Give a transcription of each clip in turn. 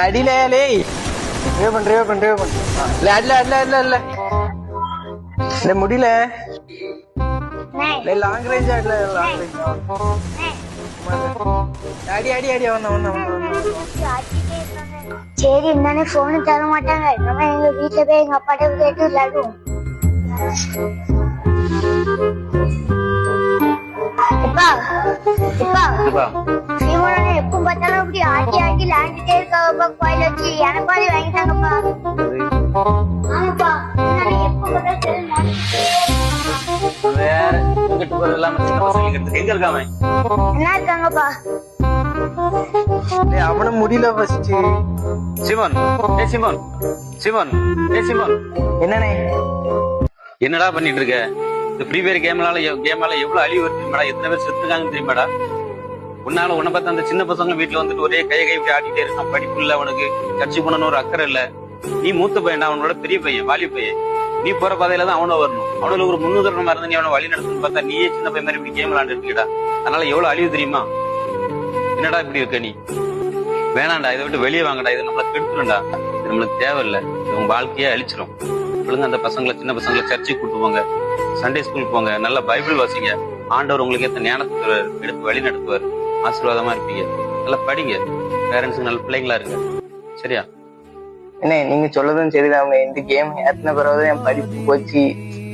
அடியிலே பண்ற இல்ல இந்த முடியல லாங் ரேஞ்ச் அடி சரி என்னன்னு போனு தர மாட்டாங்க. நம்ம எங்க வீட்டுல போய் எங்க அப்பாட்ட கேட்டு விளையாடுவோம். சீமோனே எப்பவும் பார்த்தாலும் அப்படி ஆட்டி விளையாண்டுட்டே இருக்காங்கப்பா. கோயில வச்சு எனப்பாடி வாங்கிட்டாங்கப்பா. ஆமாப்பா எப்ப என்ன இருக்காங்கப்பா அவன முடியல என்னண்ணே என்னடா பண்ணிட்டு இருக்க? இந்த ஃப்ரீ ஃபயர் கேம்னால எவ்வளவு அழிவு வருது. எத்தனை பேர் செத்துருக்காங்க தெரியுமாடா? உன்னால உன்னை பார்த்து அந்த சின்ன பசங்க வீட்டுல வந்துட்டு ஒரே கை இப்படி ஆட்டிட்டே இருக்கான். படிப்பு இல்ல, அவனுக்கு சர்ச்சை பண்ணணும் ஒரு அக்கறை இல்ல. நீ மூத்த பையன், அவனோட பெரிய பையன், வாலி பையன். நீ போற பாதையில தான் அவனும் வரணும். அவனுக்கு ஒரு முன்னுதாரணமா இருந்து நீ அவனை வழி நடத்துன்னு பார்த்தா நீயே சின்ன பையன் மாதிரி இப்படி கேம் விளையாண்டு இருக்கீடா. அதனால எவ்வளவு அழிவு தெரியுமா? என்னடா இப்படி இருக்க நீ? வேணாண்டா, இதை விட்டு வெளியே வாங்கடா. இது நம்மள கெடுத்துருண்டா. இது நம்மளுக்கு தேவையில்லை. இது உங்க வாழ்க்கையே அழிச்சிடும். ஒழுங்கு அந்த பசங்களை, சின்ன பசங்களை சர்ச்சைக்கு கூட்டு போங்க, சண்டே ஸ்கூல் போங்க, நல்ல பைபிள் வாசிங்க. ஆண்டவர் உங்களுக்கு ஏற்ற ஞானத்தை எடுத்து வழி நடத்துவார். ஆசீர்வாதமா இருப்பீங்க. நல்லா படிங்க. பேரண்ட்ஸுக்கு நல்ல பிள்ளைங்களா இருங்க. சரியா? என்ன நீங்க சொல்லதும் சரிதான். இந்த கேம் ஏத்தின பிறகுதான் என் படிப்பு போச்சு.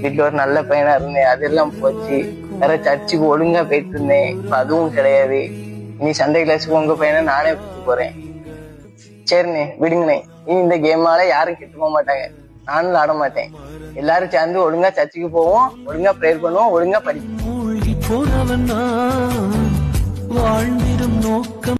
வீட்டுல ஒரு நல்ல பையனா இருந்தேன், அதெல்லாம் போச்சு. வேற சர்ச்சுக்கு ஒழுங்கா போயிட்டு இருந்தேன், இப்ப அதுவும் கிடையாது. இனி சண்டே கிளாஸுக்கு உங்க பையனை நானே கூப்பிட்டு போறேன். சரிண்ணே விடுங்கண்ணே. இனி இந்த கேமால யாரும் கெட்டு போக மாட்டாங்க. நானும் விளாட மாட்டேன். எல்லாரும் சேர்ந்து ஒழுங்கா சர்ச்சுக்கு போவோம், ஒழுங்கா ப்ரேயர் பண்ணுவோம், ஒழுங்கா படிப்போம். வாழ்ந்திடும் நோக்கம்